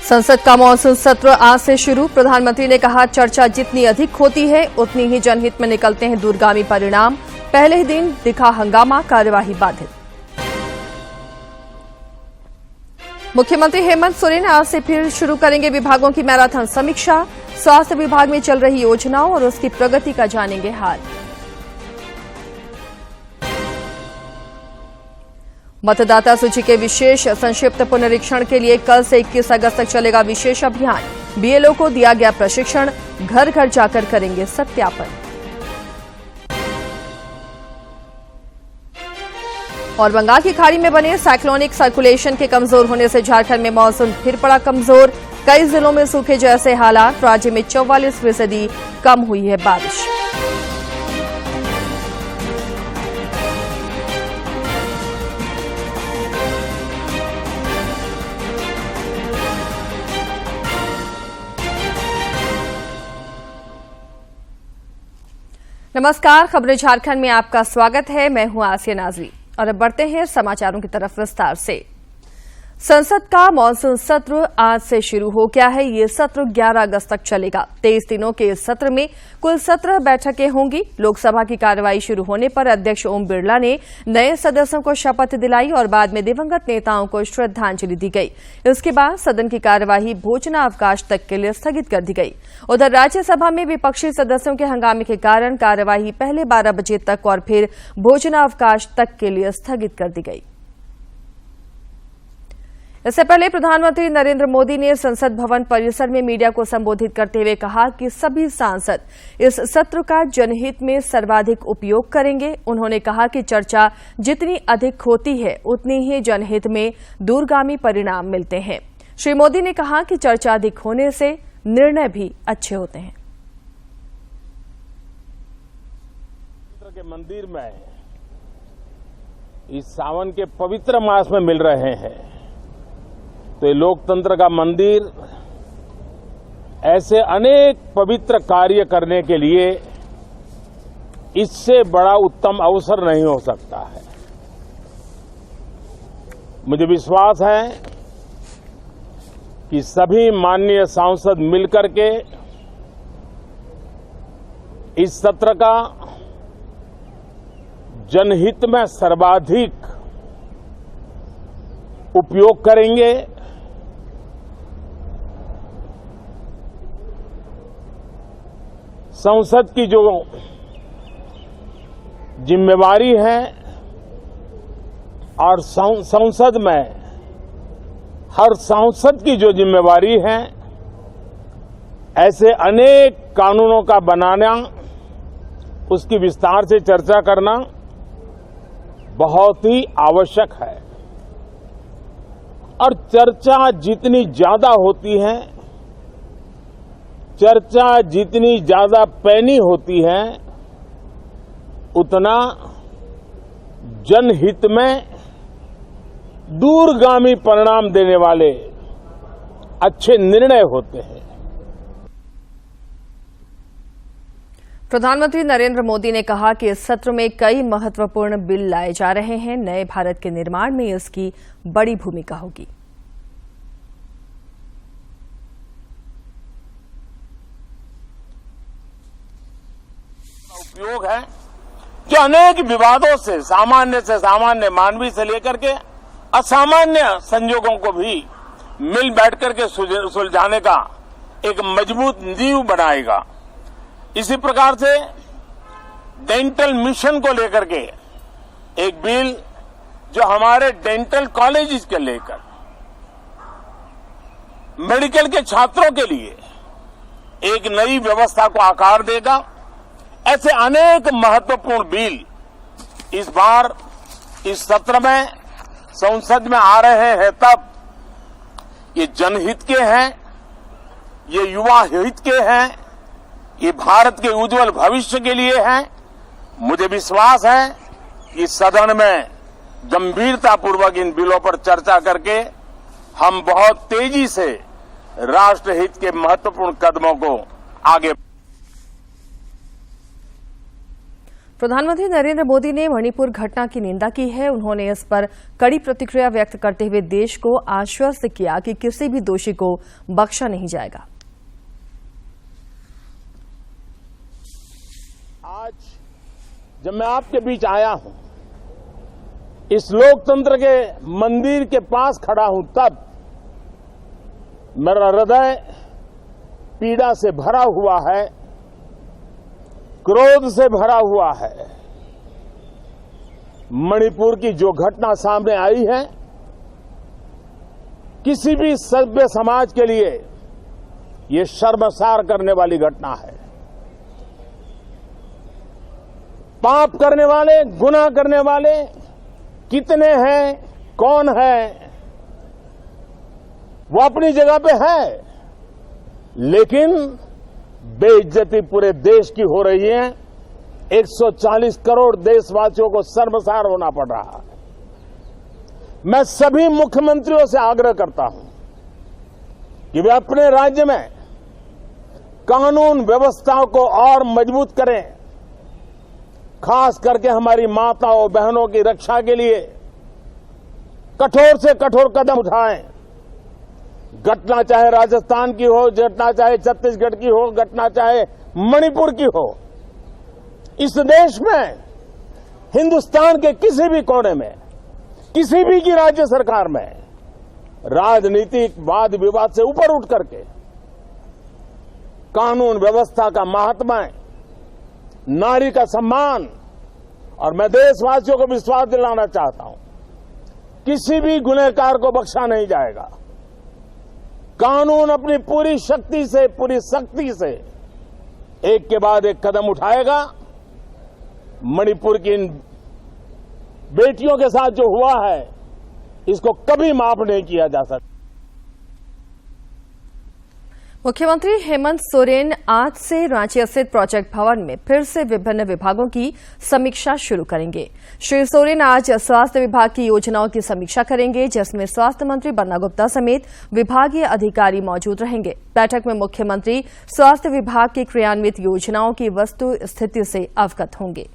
संसद का मॉनसून सत्र आज से शुरू। प्रधानमंत्री ने कहा, चर्चा जितनी अधिक होती है उतनी ही जनहित में निकलते हैं दूरगामी परिणाम। पहले ही दिन दिखा हंगामा, कार्यवाही बाधित। मुख्यमंत्री हेमंत सोरेन आज से फिर शुरू करेंगे विभागों की मैराथन समीक्षा। स्वास्थ्य विभाग में चल रही योजनाओं और उसकी प्रगति का जानेंगे हाल। मतदाता सूची के विशेष संक्षिप्त पुनरीक्षण के लिए कल से 21 अगस्त तक चलेगा विशेष अभियान। बीएलओ को दिया गया प्रशिक्षण, घर घर जाकर करेंगे सत्यापन। और बंगाल की खाड़ी में बने साइक्लोनिक सर्कुलेशन के कमजोर होने से झारखंड में मॉनसून फिर पड़ा कमजोर। कई जिलों में सूखे जैसे हालात। राज्य में 44% कम हुई है बारिश। नमस्कार, खबरें झारखंड में आपका स्वागत है। मैं हूं आसिया नाजरी और अब बढ़ते हैं समाचारों की तरफ विस्तार से। संसद का मॉनसून सत्र आज से शुरू हो गया है। ये सत्र 11 अगस्त तक चलेगा। 23 दिनों के इस सत्र में कुल 17 बैठकें होंगी। लोकसभा की कार्यवाही शुरू होने पर अध्यक्ष ओम बिरला ने नए सदस्यों को शपथ दिलाई और बाद में दिवंगत नेताओं को श्रद्धांजलि दी गई। इसके बाद सदन की कार्यवाही भोजनावकाश तक के लिए स्थगित कर दी गई। उधर राज्यसभा में विपक्षी सदस्यों के हंगामे के कारण कार्यवाही पहले 12 बजे तक और फिर भोजनावकाश तक के लिए स्थगित कर दी गई। इससे पहले प्रधानमंत्री नरेंद्र मोदी ने संसद भवन परिसर में मीडिया को संबोधित करते हुए कहा कि सभी सांसद इस सत्र का जनहित में सर्वाधिक उपयोग करेंगे। उन्होंने कहा कि चर्चा जितनी अधिक होती है उतनी ही जनहित में दूरगामी परिणाम मिलते हैं। श्री मोदी ने कहा कि चर्चा अधिक होने से निर्णय भी अच्छे होते हैं। के मंदिर में इस सावन के पवित्र मास में मिल रहे हैं तो ये लोकतंत्र का मंदिर ऐसे अनेक पवित्र कार्य करने के लिए इससे बड़ा उत्तम अवसर नहीं हो सकता है। मुझे विश्वास है कि सभी माननीय सांसद मिलकर के इस सत्र का जनहित में सर्वाधिक उपयोग करेंगे। संसद की जो जिम्मेवारी है और संसद में हर सांसद की जो जिम्मेवारी है, ऐसे अनेक कानूनों का बनाना, उसकी विस्तार से चर्चा करना बहुत ही आवश्यक है। और चर्चा जितनी ज्यादा होती है, चर्चा जितनी ज्यादा पैनी होती है, उतना जनहित में दूरगामी परिणाम देने वाले अच्छे निर्णय होते हैं। प्रधानमंत्री नरेंद्र मोदी ने कहा कि इस सत्र में कई महत्वपूर्ण बिल लाए जा रहे हैं। नए भारत के निर्माण में इसकी बड़ी भूमिका होगी। उपयोग है जो अनेक विवादों से सामान्य मानवीय से लेकर के असामान्य संजोगों को भी मिल बैठ करके सुलझाने का एक मजबूत नींव बनाएगा। इसी प्रकार से डेंटल मिशन को लेकर के एक बिल जो हमारे डेंटल कॉलेजेस के लेकर मेडिकल के छात्रों के लिए एक नई व्यवस्था को आकार देगा। ऐसे अनेक महत्वपूर्ण बिल इस बार इस सत्र में संसद में आ रहे हैं। तब ये जनहित के हैं, ये युवा हित के हैं, ये भारत के उज्जवल भविष्य के लिए हैं। मुझे विश्वास है कि सदन में गंभीरतापूर्वक इन बिलों पर चर्चा करके हम बहुत तेजी से राष्ट्रहित के महत्वपूर्ण कदमों को आगे प्रधानमंत्री नरेंद्र मोदी ने मणिपुर घटना की निंदा की है। उन्होंने इस पर कड़ी प्रतिक्रिया व्यक्त करते हुए देश को आश्वस्त किया कि किसी भी दोषी को बख्शा नहीं जाएगा। आज जब मैं आपके बीच आया हूं, इस लोकतंत्र के मंदिर के पास खड़ा हूं, तब मेरा हृदय पीड़ा से भरा हुआ है, क्रोध से भरा हुआ है। मणिपुर की जो घटना सामने आई है, किसी भी सभ्य समाज के लिए ये शर्मसार करने वाली घटना है। पाप करने वाले, गुनाह करने वाले कितने हैं, कौन है, वो अपनी जगह पे है, लेकिन बेइज्जती पूरे देश की हो रही है। 140 करोड़ देशवासियों को शर्मसार होना पड़ रहा है। मैं सभी मुख्यमंत्रियों से आग्रह करता हूं कि वे अपने राज्य में कानून व्यवस्था को और मजबूत करें, खास करके हमारी माताओं बहनों की रक्षा के लिए कठोर से कठोर कदम उठाएं। घटना चाहे राजस्थान की हो, घटना चाहे छत्तीसगढ़ की हो, घटना चाहे मणिपुर की हो, इस देश में, हिंदुस्तान के किसी भी कोने में, किसी भी की राज्य सरकार में राजनीतिक वाद विवाद से ऊपर उठ करके कानून व्यवस्था का महात्मा, नारी का सम्मान, और मैं देशवासियों को विश्वास दिलाना चाहता हूं, किसी भी गुनहगार को बख्शा नहीं जाएगा। कानून अपनी पूरी शक्ति से, पूरी सख्ती से एक के बाद एक कदम उठाएगा। मणिपुर की इन बेटियों के साथ जो हुआ है, इसको कभी माफ नहीं किया जा सकता। मुख्यमंत्री हेमंत सोरेन आज से रांची स्थित प्रोजेक्ट भवन में फिर से विभिन्न विभागों की समीक्षा शुरू करेंगे। श्री सोरेन आज स्वास्थ्य विभाग की योजनाओं की समीक्षा करेंगे, जिसमें स्वास्थ्य मंत्री बन्ना गुप्ता समेत विभागीय अधिकारी मौजूद रहेंगे। बैठक में मुख्यमंत्री स्वास्थ्य विभाग की क्रियान्वित योजनाओं की वस्तु स्थिति से अवगत होंगे।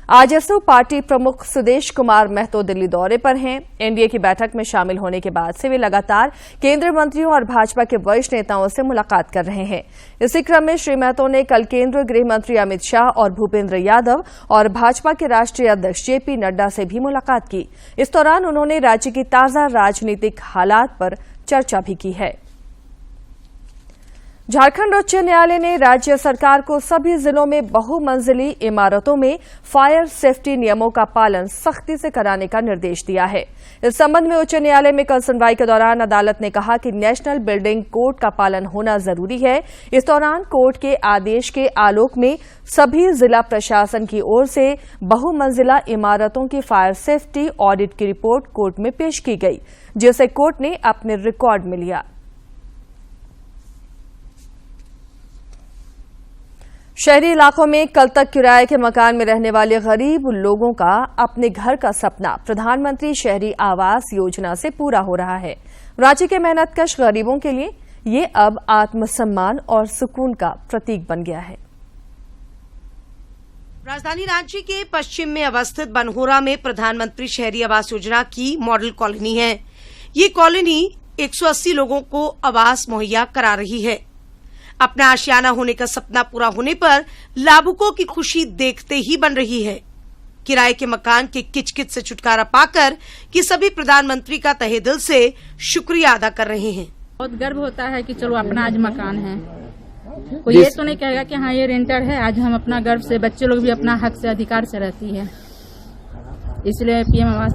आजसू पार्टी प्रमुख सुदेश कुमार महतो दिल्ली दौरे पर हैं। एनडीए की बैठक में शामिल होने के बाद से वे लगातार केंद्रीय मंत्रियों और भाजपा के वरिष्ठ नेताओं से मुलाकात कर रहे हैं। इसी क्रम में श्री महतो ने कल केंद्रीय गृह मंत्री अमित शाह और भूपेंद्र यादव और भाजपा के राष्ट्रीय अध्यक्ष जेपी नड्डा से भी मुलाकात की। इस दौरान उन्होंने राज्य की ताजा राजनीतिक हालात पर चर्चा भी की है। झारखंड उच्च न्यायालय ने राज्य सरकार को सभी जिलों में बहुमंजिली इमारतों में फायर सेफ्टी नियमों का पालन सख्ती से कराने का निर्देश दिया है। इस संबंध में उच्च न्यायालय में कल सुनवाई के दौरान अदालत ने कहा कि नेशनल बिल्डिंग कोड का पालन होना जरूरी है। इस दौरान कोर्ट के आदेश के आलोक में सभी जिला प्रशासन की ओर से बहुमंजिला इमारतों की फायर सेफ्टी ऑडिट की रिपोर्ट कोर्ट में पेश की गई, जिसे कोर्ट ने अपने रिकॉर्ड में लिया। शहरी इलाकों में कल तक किराए के मकान में रहने वाले गरीब लोगों का अपने घर का सपना प्रधानमंत्री शहरी आवास योजना से पूरा हो रहा है। रांची के मेहनतकश गरीबों के लिए ये अब आत्मसम्मान और सुकून का प्रतीक बन गया है। राजधानी रांची के पश्चिम में अवस्थित बनहोरा में प्रधानमंत्री शहरी आवास योजना की मॉडल कॉलोनी है। ये कॉलोनी 180 लोगों को आवास मुहैया करा रही है। अपना आशियाना होने का सपना पूरा होने पर लाभुकों की खुशी देखते ही बन रही है। किराए के मकान के किचकिच से छुटकारा पाकर कि सभी प्रधानमंत्री का तहे दिल से शुक्रिया अदा कर रहे हैं। बहुत गर्व होता है कि चलो अपना आज मकान है। कोई ये तो नहीं कहेगा कि हाँ ये रेंटर है। आज हम अपना गर्व से, बच्चे लोग भी अपना हक से, अधिकार से रहती है। इसलिए पीएम आवास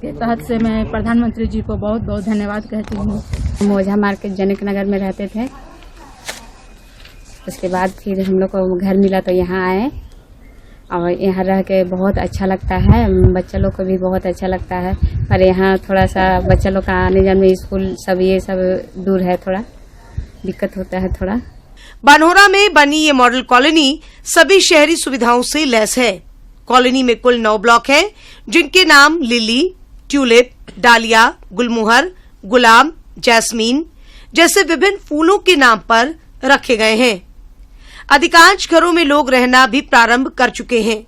के तहत से मैं प्रधानमंत्री जी को बहुत बहुत धन्यवाद कहती हूँ। मोजा मार्केट जनक नगर में रहते थे, उसके बाद फिर हम लोग को घर मिला तो यहाँ आए और यहाँ रह के बहुत अच्छा लगता है। बच्चा लोग को भी बहुत अच्छा लगता है, पर यहाँ थोड़ा सा बच्चा लोग का आने जाने में स्कूल सब ये सब दूर है, थोड़ा दिक्कत होता है थोड़ा। बनहोरा में बनी ये मॉडल कॉलोनी सभी शहरी सुविधाओं से लैस है। कॉलोनी में कुल 9 ब्लॉक हैं, जिनके नाम लिली, ट्यूलिप, डालिया, गुलमोहर, गुलाब, जैस्मीन जैसे विभिन्न फूलों के नाम पर रखे गए हैं। अधिकांश घरों में लोग रहना भी प्रारंभ कर चुके हैं।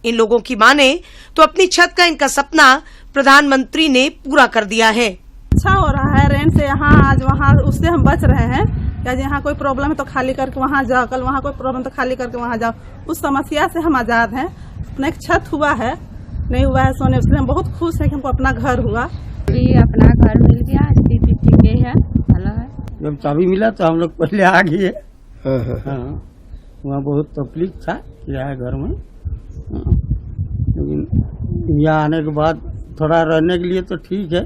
इन लोगों की माने तो अपनी छत का इनका सपना प्रधानमंत्री ने पूरा कर दिया है। अच्छा हो रहा है, रेंट से यहाँ आज वहाँ उससे हम बच रहे हैं। या यहाँ कोई प्रॉब्लम है तो खाली करके वहाँ जाओ, कल वहाँ कोई प्रॉब्लम तो खाली करके वहाँ जाओ, उस समस्या से हम आजाद हैं। अपना एक छत हुआ है, नहीं हुआ है सोने, उसके लिए हम बहुत खुश हैं कि हमको अपना घर हुआ। अपना घर मिल गया, स्थिति ठीक है, भला है। जब चाबी मिला तो हम लोग पहले आ गए। हाँ, वहाँ बहुत तकलीफ था किराया घर में, लेकिन यहाँ आने के बाद थोड़ा रहने के लिए तो ठीक है।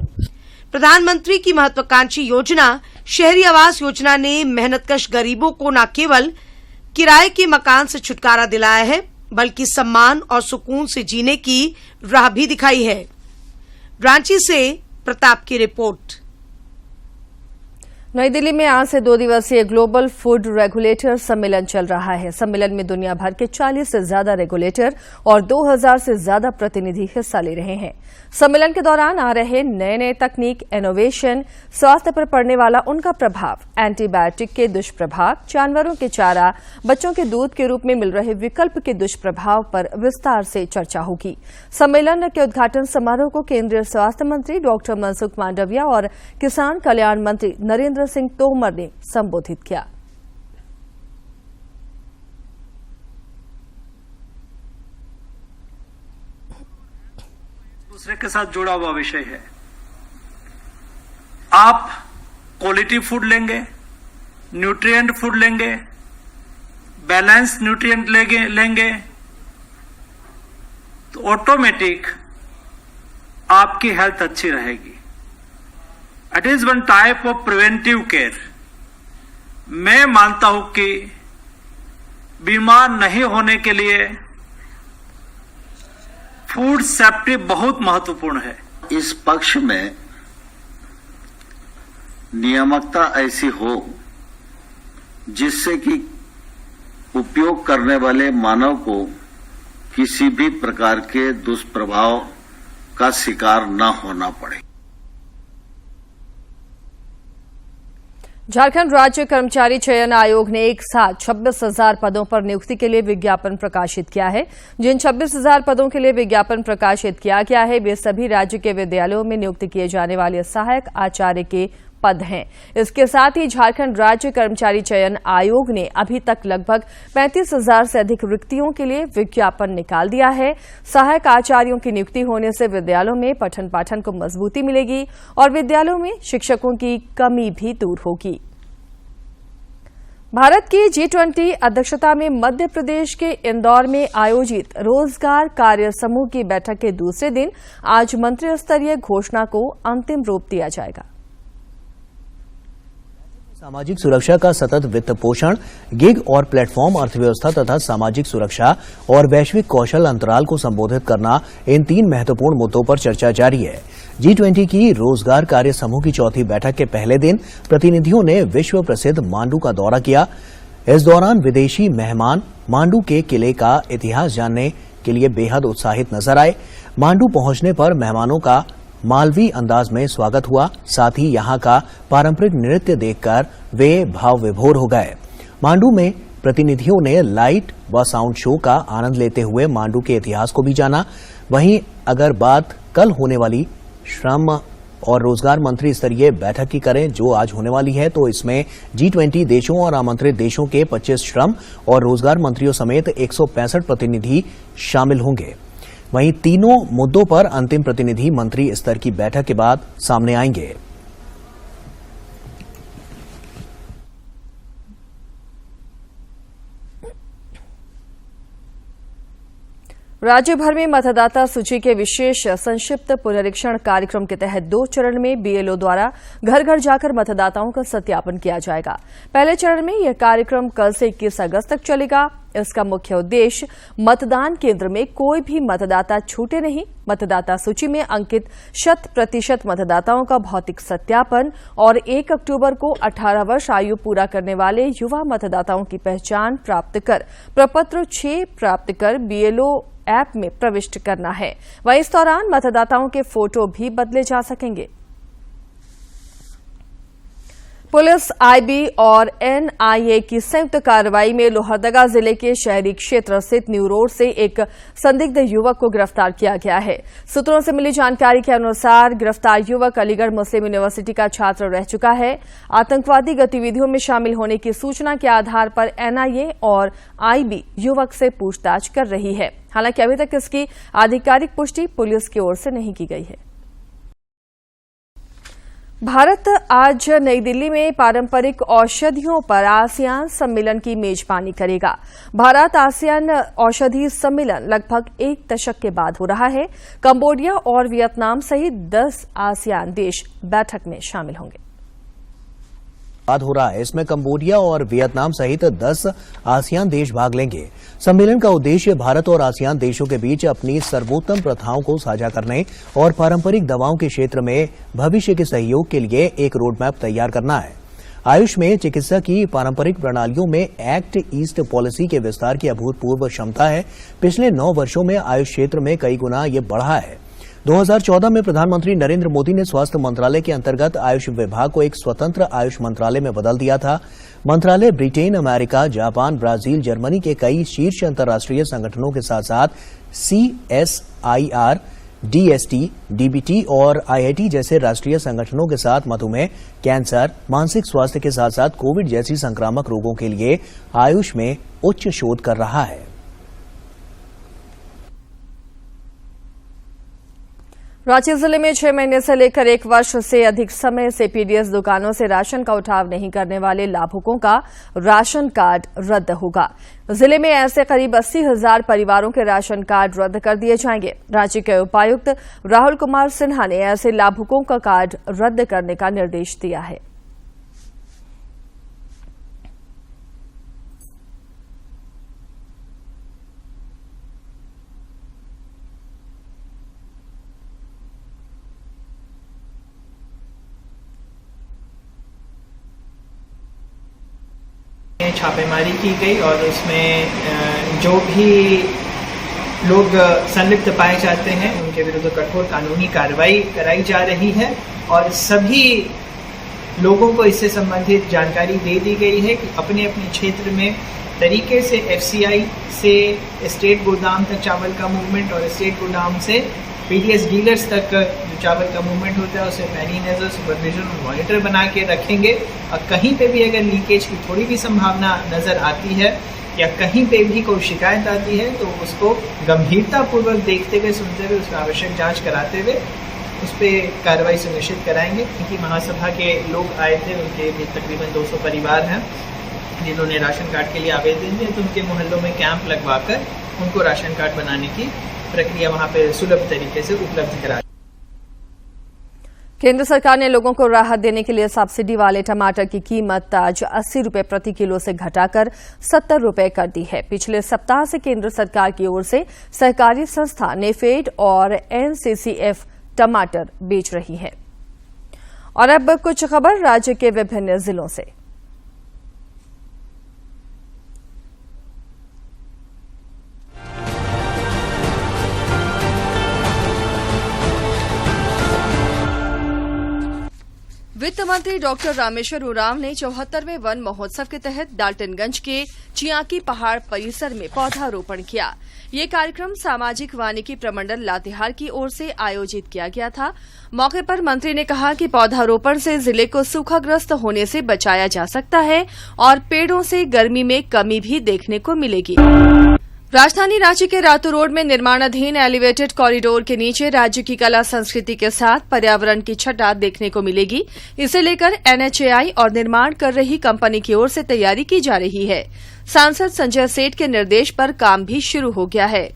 प्रधानमंत्री की महत्वाकांक्षी योजना शहरी आवास योजना ने मेहनतकश गरीबों को न केवल किराए के मकान से छुटकारा दिलाया है, बल्कि सम्मान और सुकून से जीने की राह भी दिखाई है। रांची से प्रताप की रिपोर्ट। नई दिल्ली में आज से 2 दिवसीय ग्लोबल फूड रेगुलेटर सम्मेलन चल रहा है। सम्मेलन में दुनिया भर के 40 से ज्यादा रेगुलेटर और 2000 से ज्यादा प्रतिनिधि हिस्सा ले रहे हैं। सम्मेलन के दौरान आ रहे नए नए तकनीक, इनोवेशन, स्वास्थ्य पर पड़ने वाला उनका प्रभाव, एंटीबायोटिक के दुष्प्रभाव, जानवरों के चारा, बच्चों के दूध के रूप में मिल रहे विकल्प के दुष्प्रभाव पर विस्तार से चर्चा होगी। सम्मेलन के उद्घाटन समारोह को केंद्रीय स्वास्थ्य मंत्री डॉक्टर मनसुख मांडविया और किसान कल्याण मंत्री नरेंद्र सिंह तोमर ने संबोधित किया। दूसरे के साथ जुड़ा हुआ विषय है। आप क्वालिटी फूड लेंगे, न्यूट्रिएंट फूड लेंगे, बैलेंस न्यूट्रिएंट लेंगे तो ऑटोमेटिक आपकी हेल्थ अच्छी रहेगी। It is one type of preventive care. मैं मानता हूं कि बीमार नहीं होने के लिए फूड सेफ्टी बहुत महत्वपूर्ण है। इस पक्ष में नियामकता ऐसी हो जिससे कि उपयोग करने वाले मानव को किसी भी प्रकार के दुष्प्रभाव का शिकार न होना पड़े। झारखंड राज्य कर्मचारी चयन आयोग ने एक साथ 26,000 पदों पर नियुक्ति के लिए विज्ञापन प्रकाशित किया है। जिन 26,000 पदों के लिए विज्ञापन प्रकाशित किया गया है वे सभी राज्य के विद्यालयों में नियुक्त किए जाने वाले सहायक आचार्य के पद हैं। इसके साथ ही झारखंड राज्य कर्मचारी चयन आयोग ने अभी तक लगभग 35,000 से अधिक रिक्तियों के लिए विज्ञापन निकाल दिया है। सहायक आचार्यों की नियुक्ति होने से विद्यालयों में पठन पाठन को मजबूती मिलेगी और विद्यालयों में शिक्षकों की कमी भी दूर होगी। भारत की G20 अध्यक्षता में मध्य प्रदेश के इंदौर में आयोजित रोजगार कार्य समूह की बैठक के दूसरे दिन आज मंत्री स्तरीय घोषणा को अंतिम रूप दिया जाएगा। सामाजिक सुरक्षा का सतत वित्त पोषण, गिग और प्लेटफॉर्म अर्थव्यवस्था तथा सामाजिक सुरक्षा और वैश्विक कौशल अंतराल को संबोधित करना, इन 3 महत्वपूर्ण मुद्दों पर चर्चा जारी है। G20 की रोजगार कार्य समूह की चौथी बैठक के पहले दिन प्रतिनिधियों ने विश्व प्रसिद्ध मांडू का दौरा किया। इस दौरान विदेशी मेहमान मांडू के किले का इतिहास जानने के लिए बेहद उत्साहित नजर आए। मांडू पहुंचने पर मेहमानों का मालवी अंदाज में स्वागत हुआ। साथ ही यहां का पारंपरिक नृत्य देखकर वे भाव विभोर हो गए। मांडू में प्रतिनिधियों ने लाइट व साउंड शो का आनंद लेते हुए मांडू के इतिहास को भी जाना। वहीं अगर बात कल होने वाली श्रम और रोजगार मंत्री स्तरीय बैठक की करें जो आज होने वाली है, तो इसमें G20 देशों और आमंत्रित देशों के 25 श्रम और रोजगार मंत्रियों समेत 165 प्रतिनिधि शामिल होंगे। वहीं तीनों मुद्दों पर अंतिम प्रतिनिधि मंत्री स्तर की बैठक के बाद सामने आएंगे। राज्य भर में मतदाता सूची के विशेष संक्षिप्त पुनरीक्षण कार्यक्रम के तहत 2 चरण में BLO द्वारा घर घर जाकर मतदाताओं का सत्यापन किया जाएगा। पहले चरण में यह कार्यक्रम कल से 21 अगस्त तक चलेगा। इसका मुख्य उद्देश्य मतदान केंद्र में कोई भी मतदाता छूटे नहीं, मतदाता सूची में अंकित 100% मतदाताओं का भौतिक सत्यापन और 1 अक्टूबर को 18 वर्ष आयु पूरा करने वाले युवा मतदाताओं की पहचान प्राप्त कर प्रपत्र 6 प्राप्त कर BLO ऐप में प्रविष्ट करना है। वहीं इस दौरान मतदाताओं के फोटो भी बदले जा सकेंगे। पुलिस, आईबी और एनआईए की संयुक्त कार्रवाई में लोहरदगा जिले के शहरी क्षेत्र स्थित न्यू रोड से एक संदिग्ध युवक को गिरफ्तार किया गया है। सूत्रों से मिली जानकारी के अनुसार गिरफ्तार युवक अलीगढ़ मुस्लिम यूनिवर्सिटी का छात्र रह चुका है। आतंकवादी गतिविधियों में शामिल होने की सूचना के आधार पर एनआईए और आईबी युवक से पूछताछ कर रही है। हालांकि अभी तक इसकी आधिकारिक पुष्टि पुलिस की ओर से नहीं की गई है। भारत आज नई दिल्ली में पारंपरिक औषधियों पर आसियान सम्मेलन की मेजबानी करेगा। भारत आसियान औषधि सम्मेलन लगभग एक दशक के बाद हो रहा है। कंबोडिया और वियतनाम सहित 10 आसियान देश बैठक में शामिल होंगे। हो रहा है इसमें कंबोडिया और वियतनाम सहित 10 आसियान देश भाग लेंगे। सम्मेलन का उद्देश्य भारत और आसियान देशों के बीच अपनी सर्वोत्तम प्रथाओं को साझा करने और पारंपरिक दवाओं के क्षेत्र में भविष्य के सहयोग के लिए एक रोडमैप तैयार करना है। आयुष में चिकित्सा की पारंपरिक प्रणालियों में एक्ट ईस्ट पॉलिसी के विस्तार की अभूतपूर्व क्षमता है। पिछले 9 वर्षों में आयुष क्षेत्र में कई गुना ये बढ़ा है। 2014 में प्रधानमंत्री नरेंद्र मोदी ने स्वास्थ्य मंत्रालय के अंतर्गत आयुष विभाग को एक स्वतंत्र आयुष मंत्रालय में बदल दिया था। मंत्रालय Britain, America, Japan, Brazil, Germany के कई शीर्ष अंतर्राष्ट्रीय संगठनों के साथ साथ CSIR, DST, DBT और IIT जैसे राष्ट्रीय संगठनों के साथ मधुमेह, कैंसर, मानसिक स्वास्थ्य के साथ साथ कोविड जैसी संक्रामक रोगों के लिए आयुष में उच्च शोध कर रहा है। रांची जिले में 6 महीने से लेकर 1 वर्ष से अधिक समय से पीडीएस दुकानों से राशन का उठाव नहीं करने वाले लाभुकों का राशन कार्ड रद्द होगा। जिले में ऐसे करीब 80,000 परिवारों के राशन कार्ड रद्द कर दिए जाएंगे। रांची के उपायुक्त राहुल कुमार सिन्हा ने ऐसे लाभुकों का कार्ड रद्द करने का निर्देश दिया है। छापेमारी की गई और उसमें जो भी लोग संलिप्त पाए जाते हैं उनके विरुद्ध कठोर कानूनी कार्रवाई कराई जा रही है और सभी लोगों को इससे संबंधित जानकारी दे दी गई है कि अपने अपने क्षेत्र में तरीके से FCI से स्टेट गोदाम तक चावल का मूवमेंट और स्टेट गोदाम से पीडीएस डीलर्स तक जो चावल का मूवमेंट होता है उसे पैनी नजर सुपरविजन और मॉनिटर बना के रखेंगे। और कहीं पे भी अगर लीकेज की थोड़ी भी संभावना नजर आती है या कहीं पे भी कोई शिकायत आती है तो उसको गंभीरतापूर्वक देखते हुए, सुनते हुए, उसका आवश्यक जांच कराते हुए उस पर कार्रवाई सुनिश्चित कराएंगे। क्योंकि महासभा के लोग आए थे, उनके भी तकरीबन 200 परिवार हैं जिन्होंने राशन कार्ड के लिए आवेदन दिया, तो उनके मोहल्लों में कैंप लगवाकर उनको राशन कार्ड बनाने की प्रक्रिया वहां पे सुलभ तरीके से उपलब्ध करा। केंद्र सरकार ने लोगों को राहत देने के लिए सब्सिडी वाले टमाटर की कीमत आज 80 रुपए प्रति किलो से घटाकर 70 रुपए कर दी है। पिछले सप्ताह से केंद्र सरकार की ओर से सहकारी संस्था नेफेड और NCCF टमाटर बेच रही है। और अब कुछ खबर राज्य के विभिन्न जिलों से। वित्त मंत्री डॉक्टर रामेश्वर उरांव ने 74वें वन महोत्सव के तहत डाल्टनगंज के चियाकी पहाड़ परिसर में पौधारोपण किया। ये कार्यक्रम सामाजिक वानिकी प्रमंडल लातेहार की ओर से आयोजित किया गया था। मौके पर मंत्री ने कहा कि पौधारोपण से जिले को सूखाग्रस्त होने से बचाया जा सकता है और पेड़ों से गर्मी में कमी भी देखने को मिलेगी। राजधानी रांची के रातू रोड में निर्माणाधीन एलिवेटेड कॉरिडोर के नीचे राज्य की कला संस्कृति के साथ पर्यावरण की छटा देखने को मिलेगी। इसे लेकर NHAI और निर्माण कर रही कंपनी की ओर से तैयारी की जा रही है। सांसद संजय सेठ के निर्देश पर काम भी शुरू हो गया है।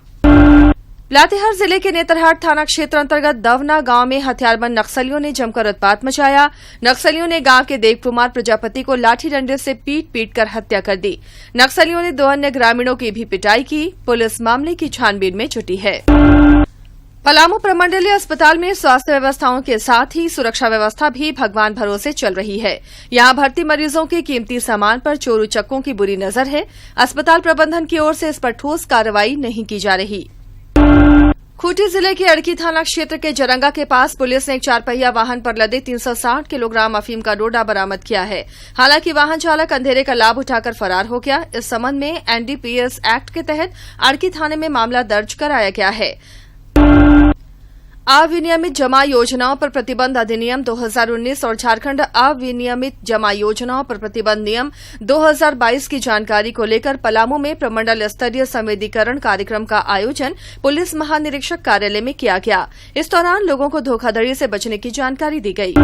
लातेहार जिले के नेतरहाट थाना क्षेत्र अंतर्गत दवना गांव में हथियारबंद नक्सलियों ने जमकर उत्पात मचाया। नक्सलियों ने गांव के देव कुमार प्रजापति को लाठी डंडे से पीट कर हत्या कर दी। नक्सलियों ने 2 अन्य ग्रामीणों की भी पिटाई की। पुलिस मामले की छानबीन में जुटी है। पलामू प्रमंडलीय अस्पताल में स्वास्थ्य व्यवस्थाओं के साथ ही सुरक्षा व्यवस्था भी भगवान भरोसे चल रही है। यहां भर्ती मरीजों के कीमती सामान पर चोर उचक्कों की बुरी नजर है। अस्पताल प्रबंधन की ओर से इस पर ठोस कार्रवाई नहीं की जा रही। खूंटी जिले के अड़की थाना क्षेत्र के जरंगा के पास पुलिस ने एक 4 पहिया वाहन पर लदे 360 किलोग्राम अफीम का डोडा बरामद किया है। हालांकि वाहन चालक अंधेरे का लाभ उठाकर फरार हो गया। इस संबंध में एनडीपीएस एक्ट के तहत अड़की थाने में मामला दर्ज कराया गया है। अविनियमित जमा योजनाओं पर प्रतिबंध अधिनियम 2019 और झारखंड अविनियमित जमा योजनाओं पर प्रतिबंध नियम 2022 की जानकारी को लेकर पलामू में प्रमंडल स्तरीय संवेदीकरण कार्यक्रम का आयोजन पुलिस महानिरीक्षक कार्यालय में किया गया। इस दौरान लोगों को धोखाधड़ी से बचने की जानकारी दी गई।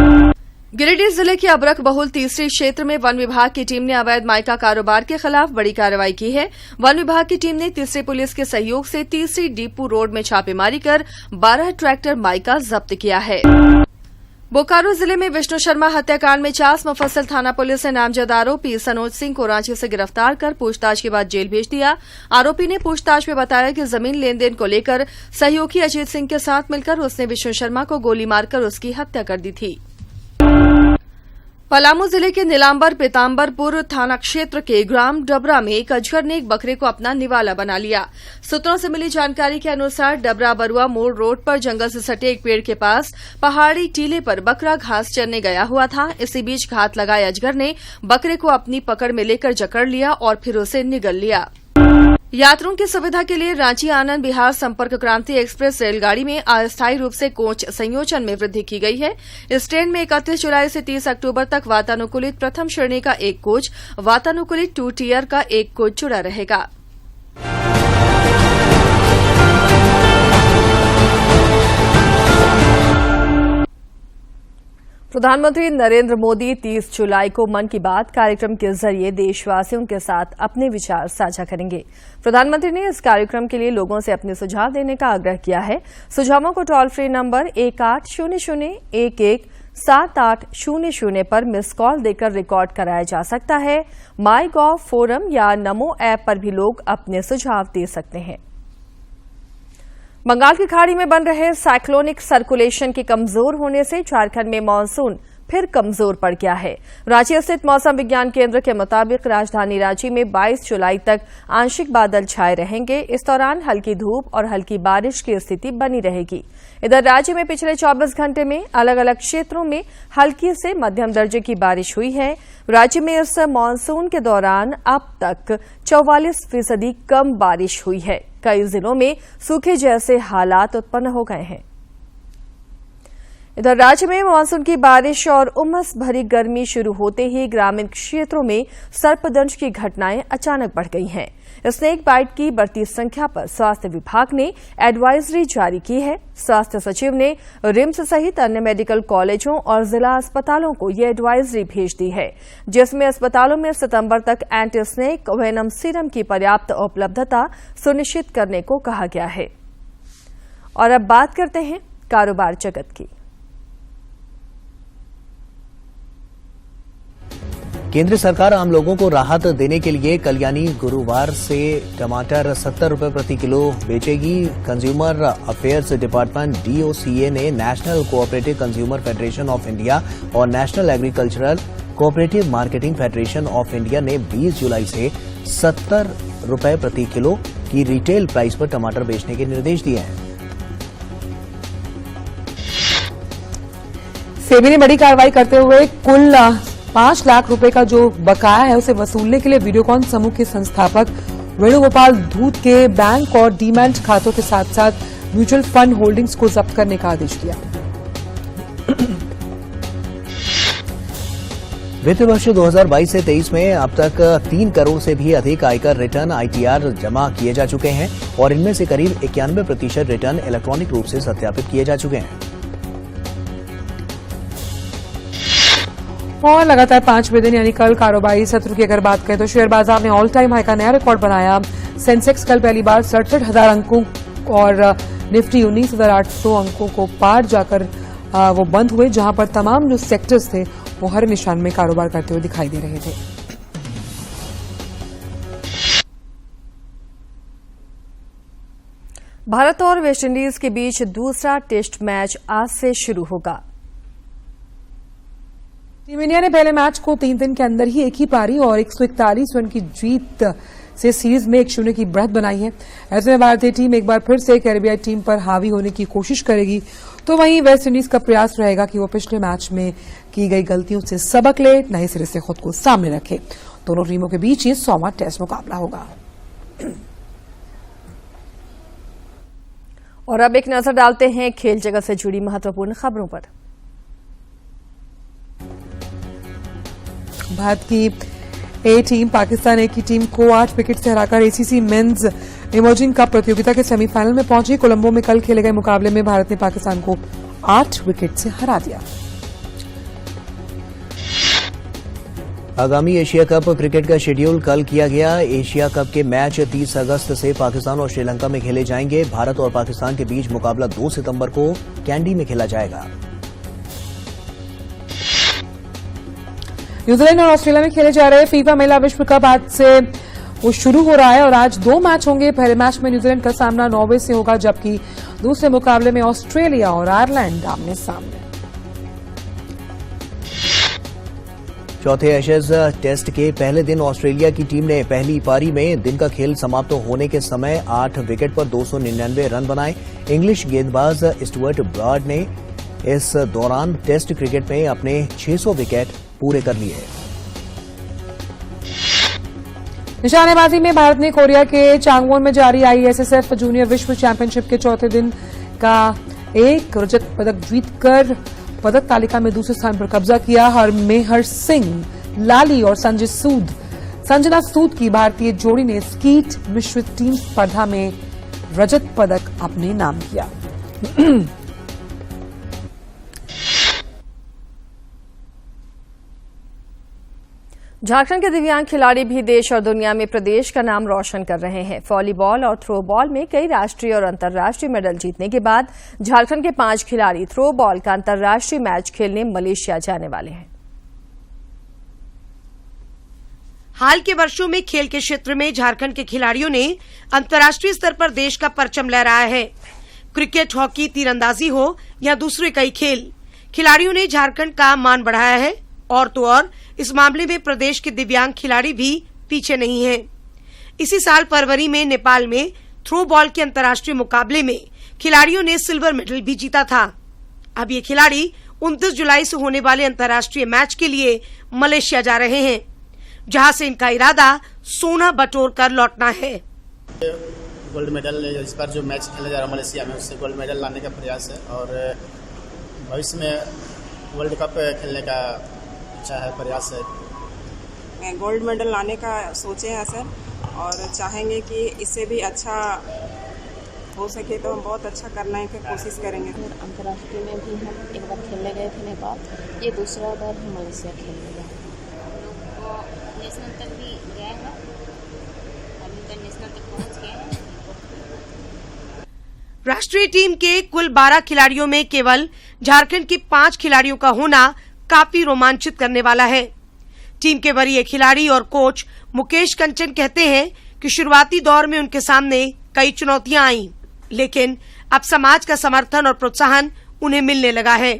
गिरिडीह जिले के अबरख बहुल तीसरी क्षेत्र में वन विभाग की टीम ने अवैध माइका कारोबार के खिलाफ बड़ी कार्रवाई की है। वन विभाग की टीम ने तीसरी पुलिस के सहयोग से तीसरी डीपू रोड में छापेमारी कर 12 ट्रैक्टर माइका जब्त किया है। बोकारो जिले में विष्णु शर्मा हत्याकांड में चास मुफस्सिल थाना पुलिस ने नामजद आरोपी सनोज सिंह को रांची से गिरफ्तार कर पूछताछ के बाद जेल भेज दिया। आरोपी ने पूछताछ में बताया कि जमीन लेन-देन को लेकर सहयोगी अजीत सिंह के साथ मिलकर उसने विष्णु शर्मा को गोली मारकर उसकी हत्या कर दी थी। पलामू जिले के नीलांबर पीताम्बरपुर थाना क्षेत्र के ग्राम डबरा में एक अजगर ने एक बकरे को अपना निवाला बना लिया। सूत्रों से मिली जानकारी के अनुसार डबरा बरुआ मोड़ रोड पर जंगल से सटे एक पेड़ के पास पहाड़ी टीले पर बकरा घास चरने गया हुआ था। इसी बीच घात लगाए अजगर ने बकरे को अपनी पकड़ में लेकर जकड़ लिया और फिर उसे निगल लिया। यात्रियों की सुविधा के लिए रांची आनंद बिहार संपर्क क्रांति एक्सप्रेस रेलगाड़ी में अस्थायी रूप से कोच संयोजन में वृद्धि की गई है। इस ट्रेन में 31 जुलाई से 30 अक्टूबर तक वातानुकूलित प्रथम श्रेणी का एक कोच, वातानुकूलित 2 टियर का एक कोच जुड़ा रहेगा। प्रधानमंत्री नरेंद्र मोदी 30 जुलाई को मन की बात कार्यक्रम के जरिए देशवासियों के साथ अपने विचार साझा करेंगे। प्रधानमंत्री ने इस कार्यक्रम के लिए लोगों से अपने सुझाव देने का आग्रह किया है। सुझावों को टोल फ्री नंबर 1800-11-7800 पर मिस कॉल देकर रिकॉर्ड कराया जा सकता है। माई गॉव फोरम या नमो ऐप पर भी लोग अपने सुझाव दे सकते हैं। बंगाल की खाड़ी में बन रहे साइक्लोनिक सर्कुलेशन के कमजोर होने से झारखंड में मानसून फिर कमजोर पड़ गया है। रांची स्थित मौसम विज्ञान केंद्र के मुताबिक राजधानी रांची में 22 जुलाई तक आंशिक बादल छाए रहेंगे। इस दौरान हल्की धूप और हल्की बारिश की स्थिति बनी रहेगी। इधर राज्य में पिछले 24 घंटे में अलग अलग क्षेत्रों में हल्की से मध्यम दर्जे की बारिश हुई है। राज्य में इस मानसून के दौरान अब तक 44% कम बारिश हुई है। कई जिलों में सूखे जैसे हालात उत्पन्न हो गए हैं। इधर राज्य में मानसून की बारिश और उमस भरी गर्मी शुरू होते ही ग्रामीण क्षेत्रों में सर्पदंश की घटनाएं अचानक बढ़ गई हैं। स्नेक बाइट की बढ़ती संख्या पर स्वास्थ्य विभाग ने एडवाइजरी जारी की है। स्वास्थ्य सचिव ने रिम्स सहित अन्य मेडिकल कॉलेजों और जिला अस्पतालों को ये एडवाइजरी भेज दी है, जिसमें अस्पतालों में सितंबर तक एंटी स्नेक वेनम सीरम की पर्याप्त उपलब्धता सुनिश्चित करने को कहा गया है। और अब बात करते हैं कारोबार जगत की। केंद्र सरकार आम लोगों को राहत देने के लिए कल यानी गुरुवार से टमाटर 70 रुपए प्रति किलो बेचेगी। कंज्यूमर अफेयर्स डिपार्टमेंट DOCA ने national cooperative consumer federation of India और national agricultural cooperative marketing federation of India ने 20 जुलाई से 70 रुपए प्रति किलो की रिटेल प्राइस पर टमाटर बेचने के निर्देश दिए हैं। सेबी ने बड़ी कार्रवाई करते हुए कुल 5 लाख रुपए का जो बकाया है उसे वसूलने के लिए वीडियोकॉन समूह के संस्थापक वेणुगोपाल धूत के बैंक और डीमैट खातों के साथ साथ म्यूचुअल फंड होल्डिंग्स को जब्त करने का आदेश दिया। वित्त वर्ष 2022 से 23 में अब तक 3 करोड़ से भी अधिक आयकर रिटर्न ITR जमा किए जा चुके हैं और इनमें से करीब 91% रिटर्न इलेक्ट्रॉनिक रूप से सत्यापित किए जा चुके हैं। और लगातार 5वें दिन यानी कल कारोबारी सत्र की अगर बात करें तो शेयर बाजार ने ऑल टाइम हाई का नया रिकॉर्ड बनाया। सेंसेक्स कल पहली बार 67,000 अंकों और निफ्टी 19,800 अंकों को पार जाकर वो बंद हुए, जहां पर तमाम जो सेक्टर्स थे वो हर निशान में कारोबार करते हुए दिखाई दे रहे थे। भारत और वेस्टइंडीज के बीच दूसरा टेस्ट मैच आज से शुरू होगा। टीम इंडिया ने पहले मैच को 3 दिन के अंदर ही एक ही पारी और 141 रन की जीत से सीरीज में 1-0 की बढ़त बनाई है। ऐसे में भारतीय टीम एक बार फिर से कैरेबियाई टीम पर हावी होने की कोशिश करेगी, तो वहीं वेस्टइंडीज का प्रयास रहेगा कि वो पिछले मैच में की गई गलतियों से सबक ले, नए सिरे से खुद को सामने रखे। दोनों टीमों के बीच ये 100वां टेस्ट मुकाबला होगा। और अब एक नजर डालते हैं खेल जगत से जुड़ी महत्वपूर्ण खबरों पर। भारत की ए टीम पाकिस्तान ए की टीम को 8 विकेट से हराकर एसीसी मेंस इमर्जिंग कप प्रतियोगिता के सेमीफाइनल में पहुंची। कोलंबो में कल खेले गए मुकाबले में भारत ने पाकिस्तान को 8 विकेट से हरा दिया। आगामी एशिया कप क्रिकेट का शेड्यूल कल किया गया। एशिया कप के मैच 30 अगस्त से पाकिस्तान और श्रीलंका में खेले जाएंगे। भारत और पाकिस्तान के बीच मुकाबला 2 सितंबर को कैंडी में खेला जाएगा। न्यूजीलैंड और ऑस्ट्रेलिया में खेले जा रहे फीफा महिला विश्व कप आज से वो शुरू हो रहा है और आज 2 मैच होंगे। पहले मैच में न्यूजीलैंड का सामना नॉर्वे से होगा, जबकि दूसरे मुकाबले में ऑस्ट्रेलिया और आयरलैंड आमने सामने। चौथे एशेज टेस्ट के पहले दिन ऑस्ट्रेलिया की टीम ने पहली पारी में दिन का खेल समाप्त होने के समय 8 विकेट पर 299 रन बनाए। इंग्लिश गेंदबाज स्टुअर्ट ब्रॉड ने इस दौरान टेस्ट क्रिकेट में अपने 600 विकेट पूरे कर लिए। निशानेबाजी में भारत ने कोरिया के चांगवोन में जारी ISSF जूनियर विश्व चैंपियनशिप के चौथे दिन का एक रजत पदक जीतकर पदक तालिका में दूसरे स्थान पर कब्जा किया। हरमेहर सिंह लाली और संजना सूद की भारतीय जोड़ी ने स्कीट मिश्रित टीम स्पर्धा में रजत पदक अपने नाम किया। झारखंड के दिव्यांग खिलाड़ी भी देश और दुनिया में प्रदेश का नाम रोशन कर रहे हैं। वॉलीबॉल और थ्रो बॉल में कई राष्ट्रीय और अंतर्राष्ट्रीय मेडल जीतने के बाद झारखंड के 5 खिलाड़ी थ्रो बॉल का अंतर्राष्ट्रीय मैच खेलने मलेशिया जाने वाले हैं। हाल के वर्षों में खेल के क्षेत्र में झारखंड के खिलाड़ियों ने अंतर्राष्ट्रीय स्तर पर देश का परचम लहराया है। क्रिकेट, हॉकी, तीरंदाजी हो या दूसरे कई खेल, खिलाड़ियों ने झारखंड का मान बढ़ाया है। और तो और इस मामले में प्रदेश के दिव्यांग खिलाड़ी भी पीछे नहीं हैं। इसी साल फरवरी में नेपाल में थ्रो बॉल के अंतर्राष्ट्रीय मुकाबले में खिलाड़ियों ने सिल्वर मेडल भी जीता था। अब ये खिलाड़ी 29 जुलाई से होने वाले अंतर्राष्ट्रीय मैच के लिए मलेशिया जा रहे हैं, जहां से इनका इरादा सोना बटोर कर लौटना है। गोल्ड मेडल इस बार जो मैच खेला जा रहा है मलेशिया में, उससे गोल्ड मेडल लाने का प्रयास है और भविष्य में वर्ल्ड कप खेलने का इच्छा है, प्रयास है। गोल्ड मेडल लाने का सोचे हैं सर, और चाहेंगे कि इससे भी अच्छा हो सके तो हम बहुत अच्छा करने की कोशिश करेंगे। अंतर्राष्ट्रीय में भी हम एक बार खेलने गए थे नेपाल, ये दूसरा बार हम मलेशिया खेलने गए। नेशनल तक भी गए हैं, अभी तक नेशनल तक पहुंच गए हैं। राष्ट्रीय टीम के कुल 12 खिलाड़ियों में केवल झारखंड के 5 खिलाड़ियों का होना काफी रोमांचित करने वाला है। टीम के वरीय खिलाड़ी और कोच मुकेश कंचन कहते हैं कि शुरुआती दौर में उनके सामने कई चुनौतियां आईं, लेकिन अब समाज का समर्थन और प्रोत्साहन उन्हें मिलने लगा है।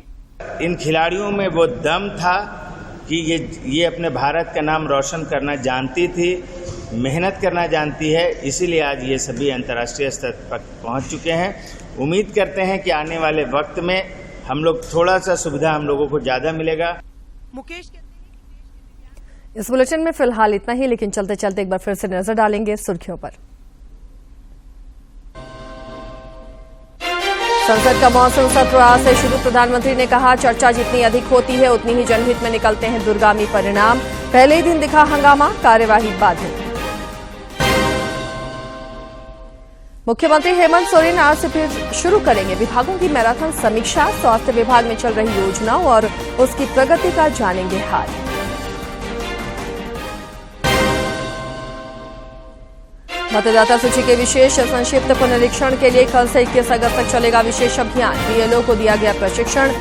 इन खिलाड़ियों में वो दम था कि ये अपने भारत का नाम रोशन करना जानती थी, मेहनत करना जानती है, इसीलिए आज ये सभी अंतर्राष्ट्रीय स्तर पर पहुंच चुके हैं। उम्मीद करते हैं कि आने वाले वक्त में हम लोग थोड़ा सा सुविधा हम लोगों को ज्यादा मिलेगा। मुकेश इस बुलेटिन में फिलहाल इतना ही, लेकिन चलते चलते एक बार फिर से नजर डालेंगे सुर्खियों पर। संसद का मॉनसून सत्र आज से शुरू। प्रधानमंत्री ने कहा, चर्चा जितनी अधिक होती है उतनी ही जनहित में निकलते हैं दूरगामी परिणाम। पहले ही दिन दिखा हंगामा, कार्यवाही बाधित। मुख्यमंत्री हेमंत सोरेन आज से फिर शुरू करेंगे विभागों की मैराथन समीक्षा। स्वास्थ्य विभाग में चल रही योजनाओं और उसकी प्रगति का जानेंगे हाल। मतदाता सूची के विशेष संक्षिप्त पुनरीक्षण के लिए कल से 21 अगस्त तक चलेगा विशेष अभियान। बीएलओ को दिया गया प्रशिक्षण।